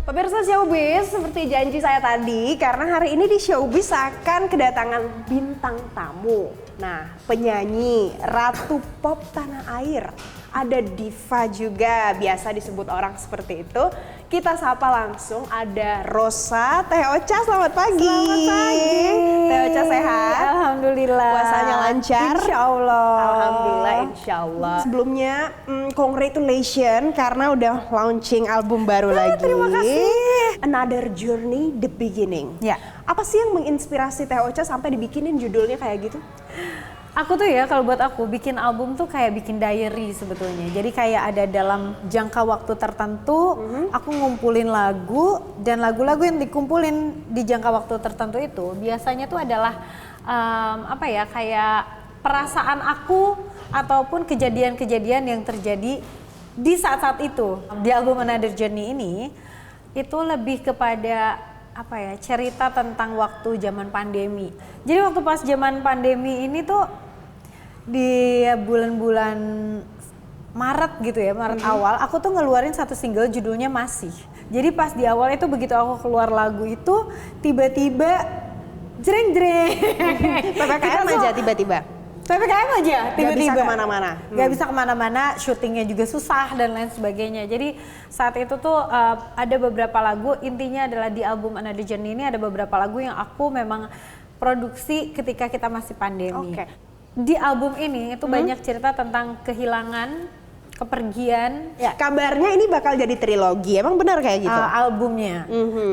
Pemirsa Showbiz, seperti janji saya tadi, karena hari ini di Showbiz akan kedatangan bintang tamu. Nah, penyanyi, ratu pop tanah air, ada diva juga, biasa disebut orang seperti itu. Kita sapa langsung, ada Rosa Teh Ocha, selamat pagi. Selamat pagi. Teh Ocha sehat? Alhamdulillah. Puasanya lancar? Insya Allah. Alhamdulillah, insya Allah. Sebelumnya, congratulations karena udah launching album baru lagi. Terima kasih. Another Journey, The Beginning. Ya. Apa sih yang menginspirasi Teh Ocha sampai dibikinin judulnya kayak gitu? Aku tuh ya, kalau buat aku bikin album tuh kayak bikin diary sebetulnya. Jadi kayak ada dalam jangka waktu tertentu, aku ngumpulin lagu, dan lagu-lagu yang dikumpulin di jangka waktu tertentu itu biasanya tuh adalah kayak perasaan aku ataupun kejadian-kejadian yang terjadi di saat-saat itu. Di album Another Journey ini itu lebih kepada cerita tentang waktu zaman pandemi. Jadi waktu pas zaman pandemi ini tuh di bulan-bulan Maret gitu ya, Maret awal, aku tuh ngeluarin satu single judulnya Masih. Jadi pas di awal itu begitu aku keluar lagu itu tiba-tiba jreng-jreng. PPKM aja tiba-tiba? PPKM aja tiba-tiba. Gak bisa kemana-mana? Gak bisa kemana-mana, syutingnya juga susah dan lain sebagainya. Jadi saat itu tuh ada beberapa lagu, intinya adalah di album Another Journey ini ada beberapa lagu yang aku memang produksi ketika kita masih pandemi. Oke. Di album ini itu banyak cerita tentang kehilangan, kepergian. Ya. Kabarnya ini bakal jadi trilogi, emang benar kayak gitu?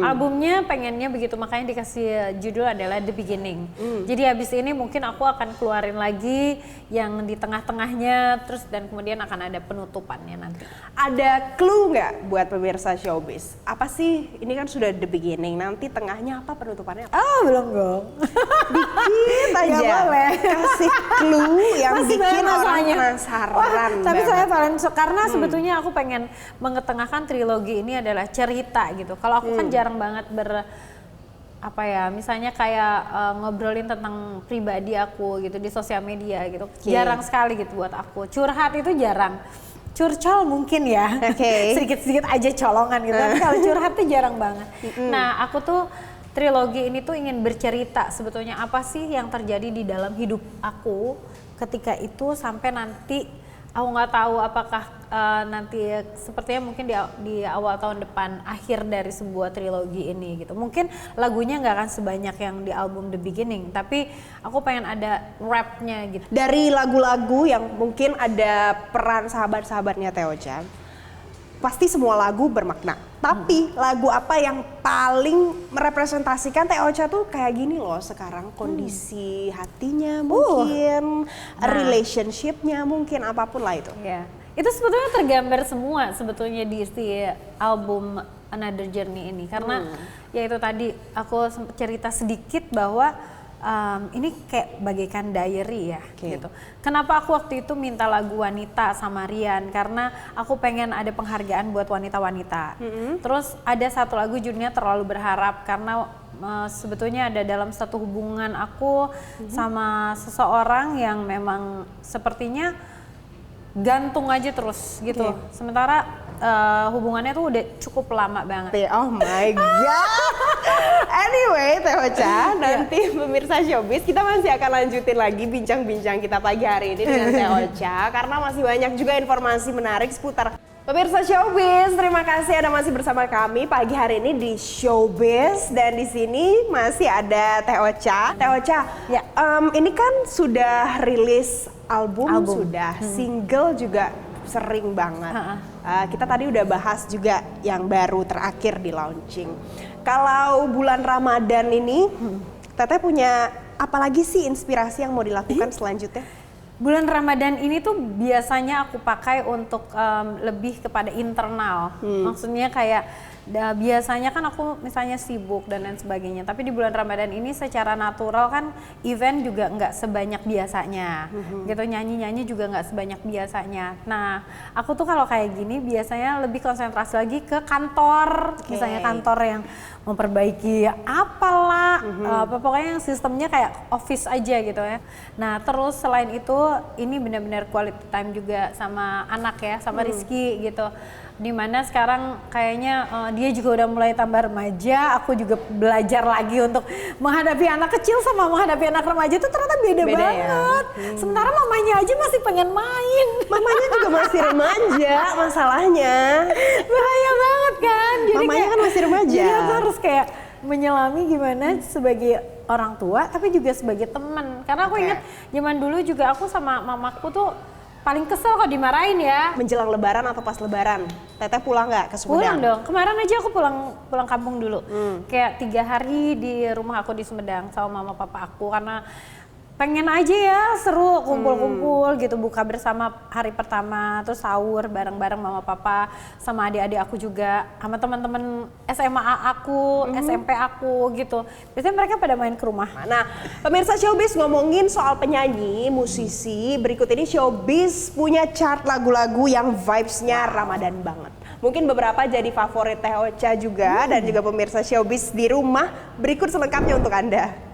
Albumnya pengennya begitu, makanya dikasih judul adalah The Beginning. Jadi habis ini mungkin aku akan keluarin lagi yang di tengah-tengahnya, terus dan kemudian akan ada penutupannya nanti. Ada clue nggak buat pemirsa Showbiz? Apa sih, ini kan sudah The Beginning, nanti tengahnya apa, penutupannya apa? Belum dong. Dikit aja. Gak boleh. Kasih clue yang Masih bikin orang masalahnya. penasaran. Tapi banget. saya paling karena sebetulnya aku pengen mengetengahkan trilogi ini adalah cerita gitu. Kalau aku kan jarang banget misalnya kayak ngobrolin tentang pribadi aku gitu di sosial media gitu. Jarang sekali gitu buat aku. Curhat itu jarang. Curcol mungkin ya. Sedikit-sedikit aja colongan gitu. Tapi kalau curhat tuh jarang banget. Nah, aku tuh trilogi ini tuh ingin bercerita sebetulnya apa sih yang terjadi di dalam hidup aku ketika itu sampai nanti. Aku nggak tahu apakah nanti sepertinya mungkin di awal tahun depan akhir dari sebuah trilogi ini gitu. Mungkin lagunya nggak akan sebanyak yang di album The Beginning, tapi aku pengen ada rapnya gitu. Dari lagu-lagu yang mungkin ada peran sahabat-sahabatnya Teh Ocha, pasti semua lagu bermakna. Tapi lagu apa yang paling merepresentasikan Teh Ocha tuh kayak gini loh sekarang, kondisi hatinya mungkin, relationship-nya mungkin, apapun lah itu. Ya, itu sebetulnya tergambar semua sebetulnya di album Another Journey ini. Karena ya itu tadi aku cerita sedikit bahwa ini kayak bagaikan diary ya gitu. Kenapa aku waktu itu minta lagu wanita sama Rian? Karena aku pengen ada penghargaan buat wanita-wanita. Terus ada satu lagu judulnya Terlalu Berharap, karena sebetulnya ada dalam satu hubungan aku sama seseorang yang memang sepertinya gantung aja terus gitu. Sementara hubungannya tuh udah cukup lama banget. Oh my god. Anyway, Teh Ocha, nanti pemirsa Showbiz kita masih akan lanjutin lagi bincang-bincang kita pagi hari ini dengan Teh Ocha karena masih banyak juga informasi menarik seputar pemirsa Showbiz. Terima kasih Anda masih bersama kami pagi hari ini di Showbiz, dan di sini masih ada Teh Ocha. Teh Ocha, ini kan sudah rilis album. Sudah single juga sering banget. Kita tadi udah bahas juga yang baru terakhir di launching. Kalau bulan Ramadan ini, Teteh punya apalagi sih inspirasi yang mau dilakukan selanjutnya? Bulan Ramadan ini tuh biasanya aku pakai untuk lebih kepada internal. Maksudnya kayak biasanya kan aku misalnya sibuk dan lain sebagainya, tapi di bulan Ramadan ini secara natural kan event juga nggak sebanyak biasanya gitu, nyanyi-nyanyi juga nggak sebanyak biasanya. Nah, aku tuh kalau kayak gini biasanya lebih konsentrasi lagi ke kantor, misalnya kantor yang memperbaiki apalah, pokoknya yang sistemnya kayak office aja gitu ya. Nah terus selain itu ini benar-benar quality time juga sama anak ya, sama Rizky gitu. Dimana sekarang kayaknya dia juga udah mulai tambah remaja, aku juga belajar lagi untuk menghadapi anak kecil sama menghadapi anak remaja itu ternyata beda banget. Ya? Sementara mamanya aja masih pengen main. Mamanya juga masih remaja masalahnya. Bahaya banget kan. Jadi mamanya kayak, kan masih remaja. Jadi aku harus kayak menyelami gimana sebagai orang tua tapi juga sebagai teman. Karena aku ingat zaman dulu juga aku sama mamaku tuh paling kesel kok dimarahin ya. Menjelang lebaran atau pas lebaran? Teteh pulang nggak ke Sumedang? Pulang dong. Kemarin aja aku pulang kampung dulu. Kayak 3 hari di rumah aku di Sumedang sama mama papa aku karena pengen aja ya seru kumpul-kumpul gitu, buka bersama hari pertama, terus sahur bareng-bareng mama papa sama adik-adik aku juga, sama teman-teman SMA aku, SMP aku gitu. Biasanya mereka pada main ke rumah. Nah, pemirsa Showbiz, ngomongin soal penyanyi, musisi, berikut ini Showbiz punya chart lagu-lagu yang vibes-nya Ramadan banget. Mungkin beberapa jadi favorit Teh Ocha juga dan juga pemirsa Showbiz di rumah. Berikut selengkapnya untuk Anda.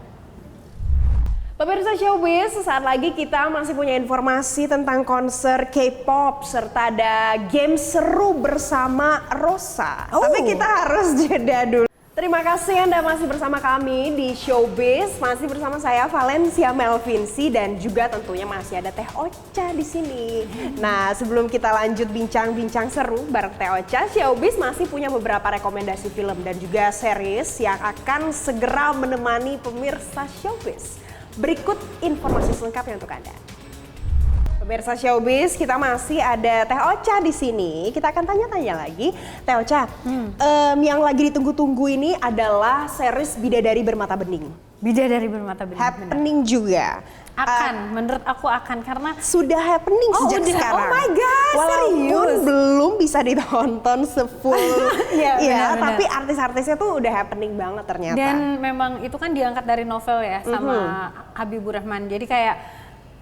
Pemirsa Showbiz, sesaat lagi kita masih punya informasi tentang konser K-pop serta ada game seru bersama Rosa. Tapi kita harus jeda dulu. Terima kasih Anda masih bersama kami di Showbiz, masih bersama saya Valencia Melvinsi dan juga tentunya masih ada Teh Ocha di sini. Nah, sebelum kita lanjut bincang-bincang seru bareng Teh Ocha, Showbiz masih punya beberapa rekomendasi film dan juga series yang akan segera menemani pemirsa Showbiz. Berikut informasi selengkapnya untuk Anda. Pemirsa Showbiz, kita masih ada Teh Ocha di sini. Kita akan tanya-tanya lagi. Teh Ocha, yang lagi ditunggu-tunggu ini adalah series Bidadari Bermata Bening. Bidadari Bermata Bening. Happening juga. Menurut aku akan karena sudah happening sejak sekarang. Oh my god, walaupun serius? belum bisa ditonton sefull. Iya, benar. Tapi artis-artisnya tuh udah happening banget ternyata. Dan memang itu kan diangkat dari novel ya sama Habibur Rahman. Jadi kayak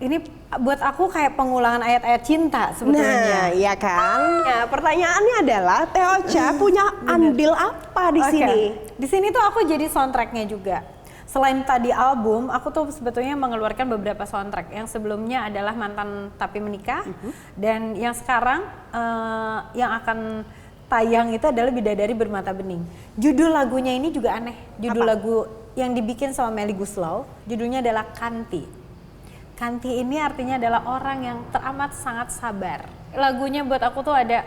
ini buat aku kayak pengulangan ayat-ayat cinta sebetulnya. Nah, iya kan? Ya, pertanyaannya adalah Teh Ocha punya andil apa di sini? Di sini tuh aku jadi soundtracknya juga. Selain tadi album, aku tuh sebetulnya mengeluarkan beberapa soundtrack. Yang sebelumnya adalah Mantan Tapi Menikah, dan yang sekarang yang akan tayang itu adalah Bidadari Bermata Bening. Judul lagunya ini juga aneh. Judul lagu yang dibikin sama Melly Guslau, judulnya adalah Kanti. Kanti ini artinya adalah orang yang teramat sangat sabar. Lagunya buat aku tuh ada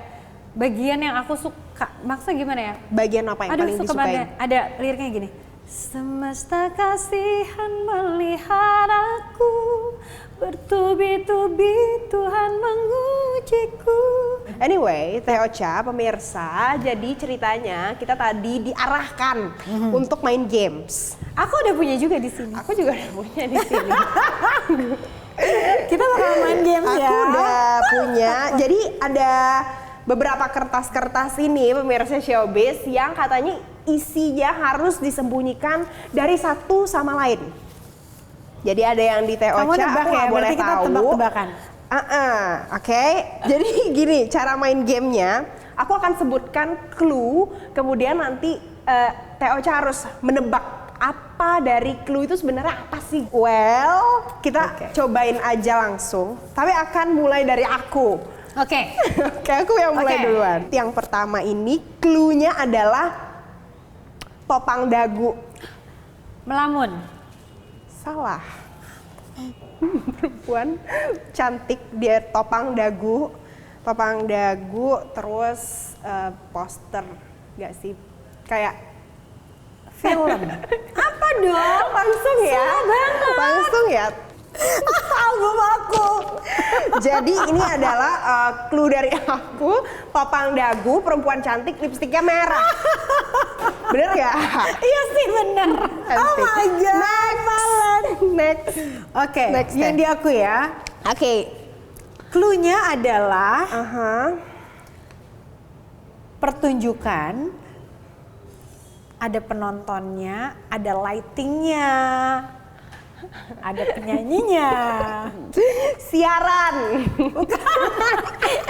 bagian yang aku suka. Maksudnya gimana ya? Bagian apa yang paling disukain? Ada liriknya gini. Semesta kasihan melihat aku, bertubi-tubi Tuhan mengujiku. Anyway, Teh Ocha, pemirsa, jadi ceritanya kita tadi diarahkan untuk main games. Aku udah punya juga di sini. Aku juga udah punya di sini. Kita bakal main games ya. Aku udah punya. Jadi ada beberapa kertas-kertas ini pemirsa Showbiz yang katanya isinya harus disembunyikan dari satu sama lain. Jadi ada yang di Teh Ocha, aku nggak boleh tahu. Kita tebak-tebakan. Oke. Jadi gini cara main gamenya, aku akan sebutkan clue, kemudian nanti Teh Ocha harus menebak apa dari clue itu sebenarnya apa sih? Well, kita cobain aja langsung. Tapi akan mulai dari aku. Oke, aku yang mulai duluan. Yang pertama ini clue-nya adalah topang dagu. Melamun. Salah. Perempuan cantik, dia topang dagu terus poster, gak sih? Kayak Film. Apa dong? Langsung ya. Album aku. Jadi ini adalah clue dari aku, topang dagu, perempuan cantik, lipstiknya merah. Bener gak? Iya sih bener. Oh my god. Next. Oke, yang di aku ya. Oke. Clue-nya adalah pertunjukan, ada penontonnya, ada lightingnya. Ada penyanyinya. Siaran.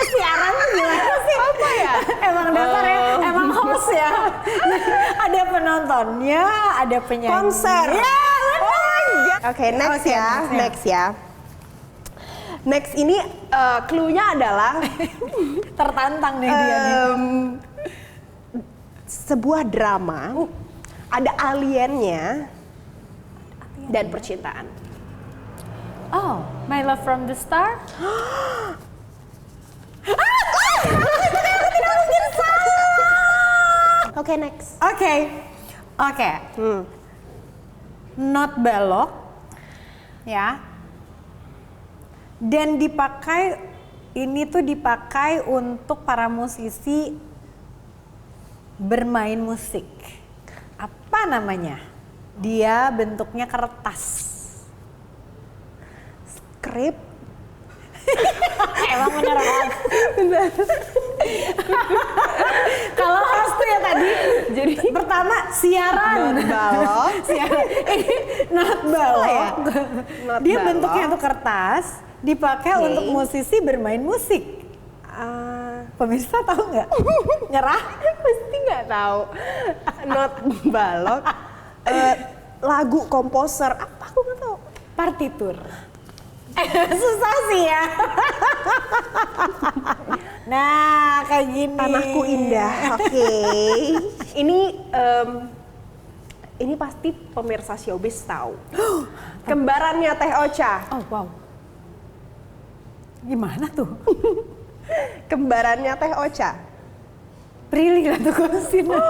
Siaran gimana sih? Apa ya? Emang dasar ya, emang host ya. Ada penontonnya, ada penyanyi. Konser. Ya, Oke, next Oke, ya. Next ya. Next ini clue-nya adalah tertantang nih dia nih. sebuah drama. Ada aliennya dan percintaan. Oh, My Love from the Star? Oke, next. Oke. Not balok, ya. Dan ini tuh dipakai untuk para musisi bermain musik. Apa namanya? Dia bentuknya kertas. Skrip. Emang beneran? Bener. Kalau host tuh ya tadi, jadi pertama siaran. Not balok. Siaran. Ini not balok. Ya? Not Dia balok. bentuknya tuh kertas, dipakai untuk musisi bermain musik. Pemirsa tahu nggak? Nyerah? Pasti nggak tahu. Not balok. Lagu komposer apa aku nggak tahu. Partitur. Susah sih ya. Nah, kayak gini. Tanahku Indah. Oke. Ini pasti pemirsa Showbiz tahu. Kembarannya Teh Ocha. Oh, wow. Gimana tuh? Kembarannya Teh Ocha. Prilly Latuconsina.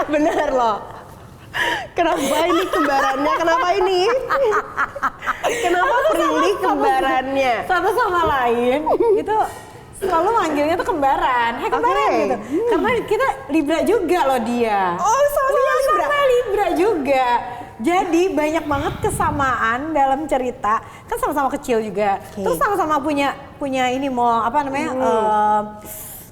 Bener loh. Kenapa ini kembarannya? Kenapa ini? Kenapa Prilly kembarannya? Satu sama lain itu selalu manggilnya tuh kembaran. Hai kembaran Oke. gitu. Karena kita Libra juga loh dia. Oh, sama-sama Libra. Sama Libra juga. Jadi banyak banget kesamaan dalam cerita. Kan sama-sama kecil juga. Oke. Terus sama-sama punya ini mau apa namanya?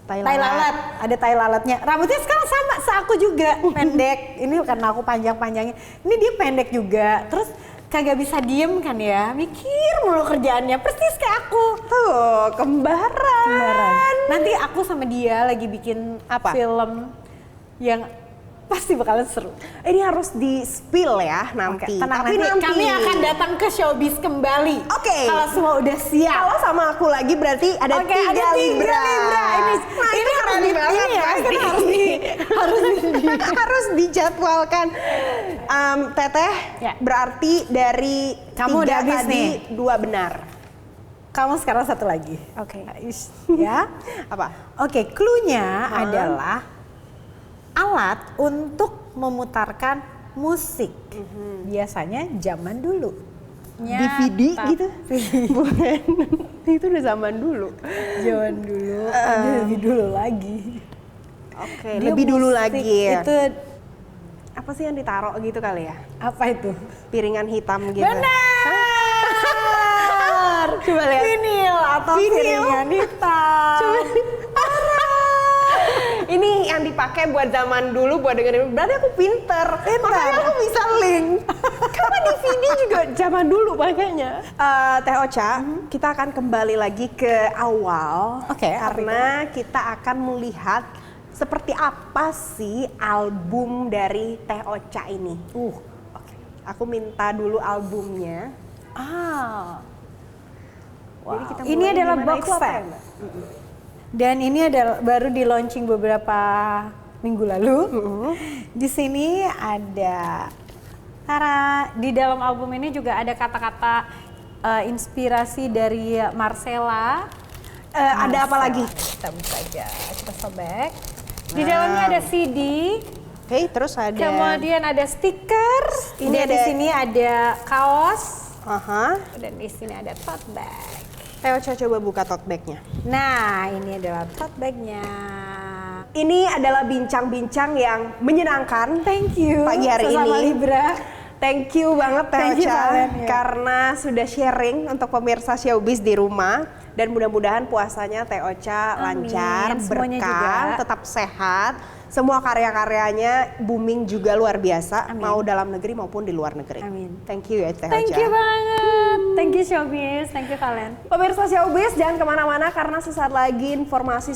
Tai lalat, ada tai lalatnya. Rambutnya sekarang sama, seaku juga pendek. Ini karena aku panjang-panjangnya. Ini dia pendek juga. Terus kagak bisa diem kan ya, mikir mulu kerjaannya. Persis kayak aku. Tuh, kembaran. Nanti aku sama dia lagi bikin Apa? film yang pasti bakalan seru. Ini harus di-spill ya nanti. Tenang, Tapi nanti kami akan datang ke Showbiz kembali. Oke. Kalau semua udah siap. Kalau sama aku lagi berarti ada Oke, tiga ada 3 Libra. Libra. Ini harus keren banget, ini ya, pasti. Harus dijadwalkan. Teteh, Ya. berarti dari Kamu 3 udah habis tadi nih. 2 benar. Kamu sekarang satu lagi. Oke. Ya. Apa? Oke, clue-nya adalah alat untuk memutarkan musik. Biasanya zaman dulu. DVD gitu? Bukan. Itu udah zaman dulu. Zaman dulu, lebih dulu lagi. Oke, Dia lebih dulu musik lagi ya. Itu Apa sih yang ditaruh gitu kali ya? apa itu? Piringan hitam gitu. Benar. Coba lihat. Vinil atau Vinil. piringan hitam. Ini yang dipakai buat zaman dulu, buat dengerin. Berarti aku pinter. Makanya aku bisa link. Karena DVD juga zaman dulu makanya. Teh Ocha, kita akan kembali lagi ke awal. Oke, apa Karena kita akan melihat seperti apa sih album dari Teh Ocha ini. Oke. Aku minta dulu albumnya. Jadi kita Ini mulai adalah gimana? box Itu apa set. ya, Mbak? Dan ini adalah baru di launching beberapa minggu lalu. Di sini ada di dalam album ini juga ada kata-kata inspirasi dari Marcella. Ada apa lagi? Kita buka aja, kita sobek. Di dalamnya ada CD, Oke, terus ada. kemudian ada stiker. Ini Ini di ada- sini ada kaos Aha. dan di sini ada tote bag. Teh Ocha coba buka tote bag-nya. Nah, ini adalah tote bag-nya. Ini adalah bincang-bincang yang menyenangkan. Thank you. Pagi hari Sesama ini. Libra. Thank you banget Teh Thank you Ocha kalian, ya. karena sudah sharing untuk pemirsa Showbiz di rumah Dan mudah-mudahan puasanya Teh Ocha Amin, lancar, semuanya berkah, juga. tetap sehat. Semua karya-karyanya booming juga luar biasa, Amin. mau dalam negeri maupun di luar negeri. Amin. Thank you ya Teh Thank Ocha. you banget. Thank you Showbiz, thank you kalian. Pemirsa Showbiz jangan kemana-mana karena sesaat lagi informasi